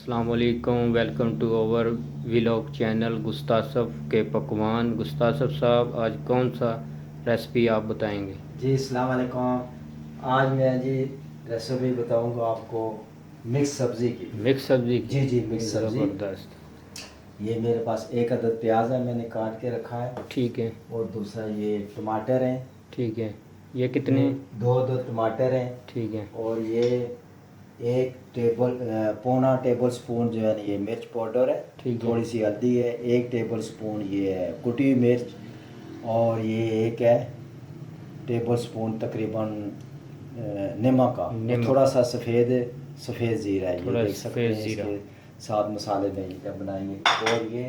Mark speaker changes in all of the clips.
Speaker 1: अस्सलाम वालेकुम। Welcome to our vlog channel गुस्तासफ के पकवान। गुस्तासफ साहब, आज कौन सा रेसिपी आप बताएंगे?
Speaker 2: जी अस्सलाम वालेकुम। आज मैं जी रेसिपी बताऊंगा आपको मिक्स सब्ज़ी की।
Speaker 1: मिक्स सब्ज़ी की?
Speaker 2: जी जी मिक्स सब्ज़ी।
Speaker 1: ज़बरदस्त।
Speaker 2: ये मेरे पास एक अदद प्याज है, मैंने काट के रखा है।
Speaker 1: ठीक है।
Speaker 2: और दूसरा ये टमाटर हैं।
Speaker 1: ठीक है। ये
Speaker 2: ये
Speaker 1: कितने?
Speaker 2: दो दो टमाटर हैं।
Speaker 1: ठीक है।
Speaker 2: और ये एक पौना टेबल स्पून जो है ना ये मिर्च पाउडर है।
Speaker 1: ठीक है।
Speaker 2: थोड़ी सी हल्दी है, एक टेबल स्पून ये है कुटी हुई मिर्च। और ये एक है टेबल स्पून तकरीबन नमक का। और
Speaker 1: नमक।
Speaker 2: थोड़ा सा सफ़ेद सफ़ेद ज़ीरा है, ये
Speaker 1: थोड़ा
Speaker 2: देख सकते
Speaker 1: सफ़ेद
Speaker 2: हैं
Speaker 1: ज़ीरा।
Speaker 2: इसके साथ मसाले में जब बनाएंगे। और ये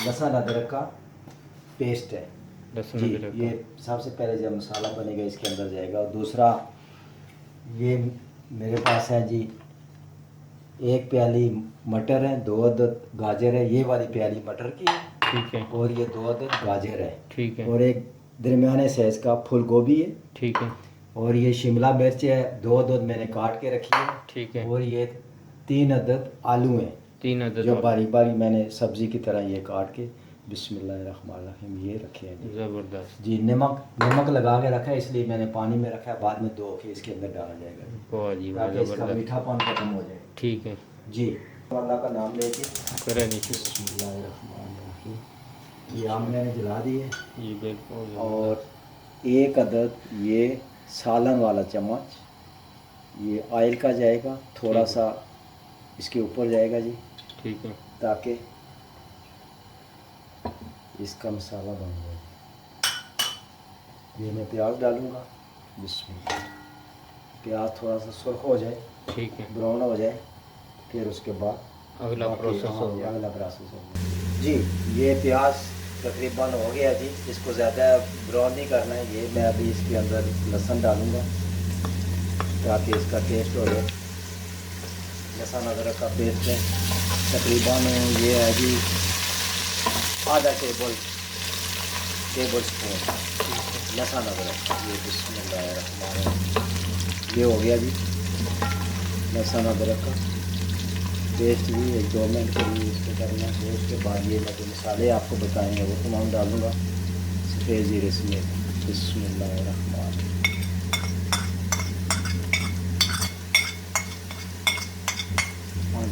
Speaker 2: लहसुन अदरक का पेस्ट है।
Speaker 1: लहसुन
Speaker 2: जी
Speaker 1: अदरक का।
Speaker 2: ये सबसे पहले जब मसाला बनेगा इसके अंदर जाएगा। और दूसरा ये मेरे पास है जी एक प्याली मटर है, दो अदद गाजर है, ये वाली प्याली मटर की है।
Speaker 1: ठीक है।
Speaker 2: और ये दो अदद गाजर है।
Speaker 1: ठीक है।
Speaker 2: और एक दरमियाने साइज़ का फूल गोभी है।
Speaker 1: ठीक है।
Speaker 2: और ये शिमला मिर्च है, दो अदद मैंने काट के रखी है।
Speaker 1: ठीक है।
Speaker 2: और ये तीन अदद आलू हैं
Speaker 1: 3 अदद
Speaker 2: जो
Speaker 1: आलू।
Speaker 2: बारीक बारीक मैंने सब्ज़ी की तरह ये काट के बिस्मिल्लाहिर्रहमानिर्रहीम ये रखे हैं जी।
Speaker 1: ज़बरदस्त।
Speaker 2: जी नमक नमक लगा के रखा है, इसलिए मैंने पानी में रखा है, बाद में धो के इसके अंदर डाला जाएगा जी,
Speaker 1: वाह जी वाह,
Speaker 2: ताकि इसका
Speaker 1: ज़बरदस्त।
Speaker 2: मीठापन खत्म हो जाए।
Speaker 1: ठीक है।
Speaker 2: जी अल्लाह का नाम लेके
Speaker 1: करें नहीं शुरू।
Speaker 2: बिस्मिल्लाहिर्रहमानिर्रहीम। ये आग मैंने जला दी है।
Speaker 1: ये बिल्कुल
Speaker 2: और
Speaker 1: ज़बरदस्त।
Speaker 2: एक अदद ये सालन वाला चम्मच ये ऑयल का जाएगा, थोड़ा
Speaker 1: ठीक है।
Speaker 2: सा इसके ऊपर जाएगा जी,
Speaker 1: ठीक है।
Speaker 2: ताकि इसका मसाला बन जाए। ये मैं प्याज डालूँगा। बिस्मिल्लाह। प्याज थोड़ा सा सुर्ख हो जाए,
Speaker 1: ठीक है।
Speaker 2: ब्राउन हो जाए, फिर उसके बाद
Speaker 1: अगला प्रोसेस हो गया।
Speaker 2: अगला प्रोसेस हो गया जी। ये प्याज तकरीबन हो गया जी, इसको ज़्यादा ब्राउन नहीं करना है। ये मैं अभी इसके अंदर लहसुन डालूँगा ताकि इसका टेस्ट हो जाए। लहसुन अदरक का पेस्ट है, तकरीबन ये है जी आधा टेबल स्पून लहसुन अदरक। ये बिस्मिल्लाहिर्रहमानिर्रहीम ये हो गया जी लहसुन अदरक का पेस्ट भी 1-2 मिनट के लिए इसको करना है। उसके बाद ये मैं जो मसाले आपको बताएंगे वो तमाम डालूँगा सफ़ेद ज़ीरे समेत। बिस्मिल्लाहिर्रहमानिर्रहीम। हाँ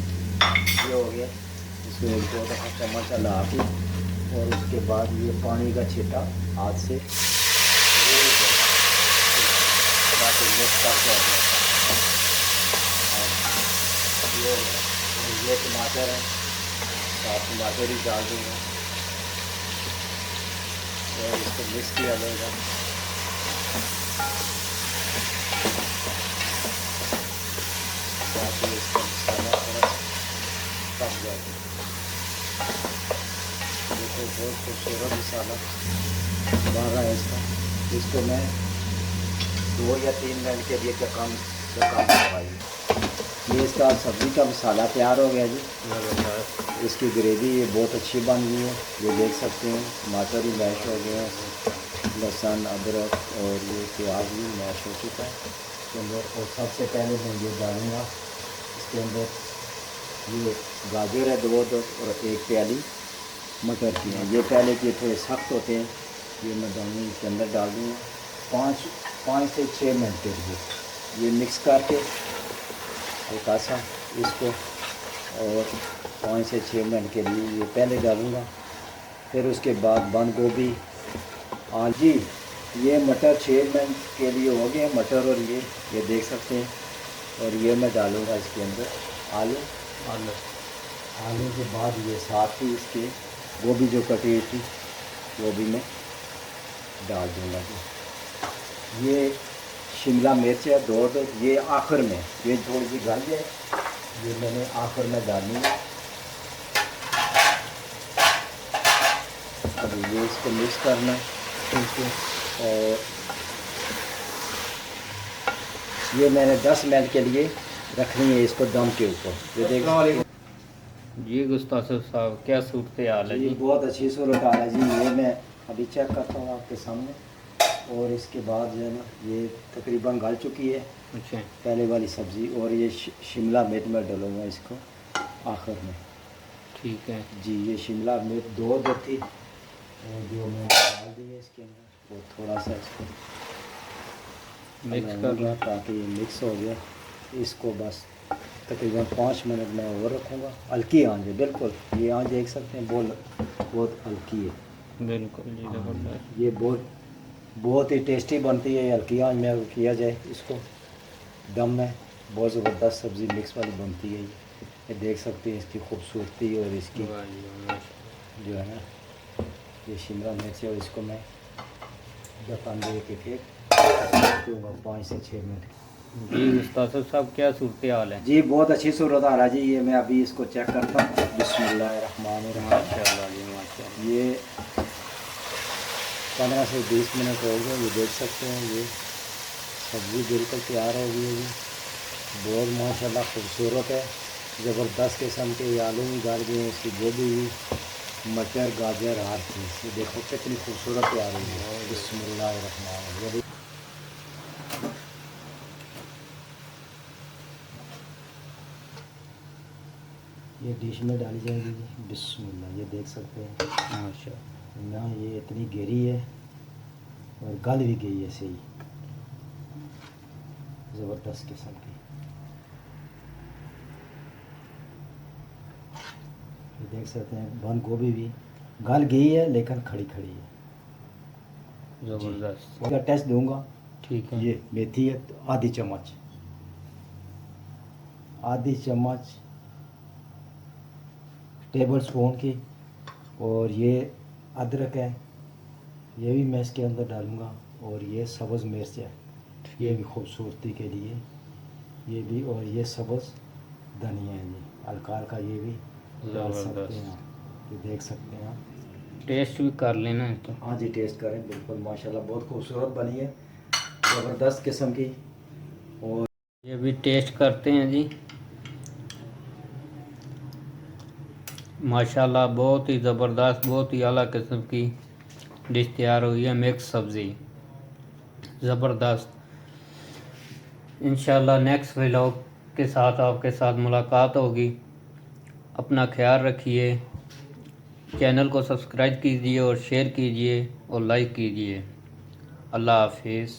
Speaker 2: ये हो गया। इसको 1-2 दफ़ा चम्मच ला के और उसके बाद ये पानी का छींटा हाथ से ताकि मिक्स करके ये टमाटर है, साथ टमाटर ही डाल दूँगा और इसको मिक्स किया जाएगा। ताकि इसका मसाला थोड़ा पक जाए। देखो बहुत खूबसूरत मसाला बन रहा है इसका। इसको मैं 2 या 3 मिनट के लिए कम करवाइए। ये इसका सब्ज़ी का मसाला तैयार हो गया जी। इसकी ग्रेवी ये बहुत अच्छी बन गई है, ये देख सकते हैं। टमाटर भी मैश हो गए हैं, लहसुन अदरक और ये प्याज भी मैश हो चुका है इसके अंदर। और सबसे पहले मैं ये डालूँगा इसके अंदर ये गाजर है 2 और एक प्याली मटर की है। ये पहले के थोड़े सख्त होते हैं, ये मैं डालूँ इसके अंदर डाल दूँगा 5 से 6 मिनट के लिए। ये मिक्स करके हल्का सा इसको और 5 से 6 मिनट के लिए ये पहले डालूँगा। फिर उसके बाद बंद गोभी जी ये मटर 6 मिनट के लिए हो गए मटर। और ये देख सकते हैं। और ये मैं डालूँगा इसके अंदर आलू के बाद ये साथ ही इसके गोभी जो कटी हुई थी वो भी मैं डाल दूँगा जी। ये शिमला मिर्च है 2 ये आखिर में, ये थोड़ी सी गल जाए ये मैंने आखिर में डालनी है। अब ये इसको मिक्स करना है ठीक है। और ये मैंने 10 मिनट के लिए रखनी है इसको दम के ऊपर। ये देख
Speaker 1: जी गुस्तासफ साहब, क्या सूरत हाल है
Speaker 2: जी
Speaker 1: जी?
Speaker 2: बहुत अच्छी सूरत हाल है जी। ये मैं अभी चेक करता हूँ आपके सामने। और इसके बाद जो है ना ये तकरीबन गल चुकी है
Speaker 1: अच्छा।
Speaker 2: पहले वाली सब्ज़ी। और ये शिमला मिर्च में डालूँगा इसको आखिर में।
Speaker 1: ठीक है।
Speaker 2: जी ये शिमला मिर्च 2 जो थी और जो मैंने डाल दी है इसके अंदर, वो थोड़ा सा इसको
Speaker 1: मिक्स कर
Speaker 2: लगाऊंगा
Speaker 1: लें।
Speaker 2: ताकि ये मिक्स हो गया। इसको बस तकरीबन 5 मिनट में और रखूँगा। हल्की आंच है बिल्कुल, ये आंच देख सकते हैं बहुत हल्की है।
Speaker 1: बिल्कुल जी, ज़बरदस्त।
Speaker 2: ये बहुत ही टेस्टी बनती है हल्की आंच में अगर किया जाए इसको दम में। बहुत ज़बरदस्त सब्ज़ी मिक्स वाली बनती है ये देख सकते हैं इसकी खूबसूरती और इसकी
Speaker 1: वाह जी वाह, माशाल्लाह।
Speaker 2: जो है ना, ये शिमला मिर्च है और इसको मैं दफन दे के फिर दूँगा 5 से 6 मिनट।
Speaker 1: जी गुस्तासफ साहब, क्या सूरत हाल है?
Speaker 2: जी बहुत अच्छी सूरत आ रहा जी। ये मैं अभी इसको चेक करता हूँ। बिस्मिल्लाहिर्रहमानिर्रहीम।
Speaker 1: माशाल्लाह जी माशाल्लाह।
Speaker 2: ये 15 से 20 मिनट हो गए। ये देख सकते हैं ये सब्ज़ी बिल्कुल तैयार हो गई है जी। बहुत माशाल्लाह खूबसूरत है, ज़बरदस्त किस्म के। आलू भी डाल दिए, इसकी गोभी भी, मटर गाजर हर चीज़। ये देखो कितनी खूबसूरत तैयार हुई है। बिस्मिल्लाहिर्रहमानिर्रहीम। ये डिश में डाली जाएगी जी। बिस्मिल्लाह। ये देख सकते हैं
Speaker 1: माशाल्लाह।
Speaker 2: ना, ये इतनी गहरी है और गल भी गई है सही, ज़बरदस्त किस्म की। ये देख सकते हैं बंद गोभी भी गल गई है लेकिन खड़ी खड़ी है जी।
Speaker 1: ज़बरदस्त।
Speaker 2: उसका टेस्ट दूंगा।
Speaker 1: ठीक है।
Speaker 2: ये मेथी है आधी चम्मच, आधी चम्मच टेबल स्पून की। और ये अदरक है, ये भी मैं इसके अंदर डालूँगा। और ये सब्ज़ मिर्च है, ये भी खूबसूरती के लिए ये भी। और ये सब्ज़ धनिया है जी, हल्का हल्का ये भी डाल सकते हैं आप। ये देख सकते हैं आप।
Speaker 1: टेस्ट भी कर लेना है तो।
Speaker 2: हाँ जी टेस्ट करें बिल्कुल। माशाल्लाह बहुत खूबसूरत बनी है, ज़बरदस्त किस्म की। और
Speaker 1: ये भी टेस्ट करते हैं जी। माशाल्लाह बहुत ही ज़बरदस्त, बहुत ही आला किस्म की डिश तैयार हुई है, मिक्स सब्ज़ी ज़बरदस्त। इंशाल्लाह नेक्स्ट व्लॉग के साथ आपके साथ मुलाकात होगी। अपना ख्याल रखिए, चैनल को सब्सक्राइब कीजिए और शेयर कीजिए और लाइक कीजिए। अल्लाह हाफिज़।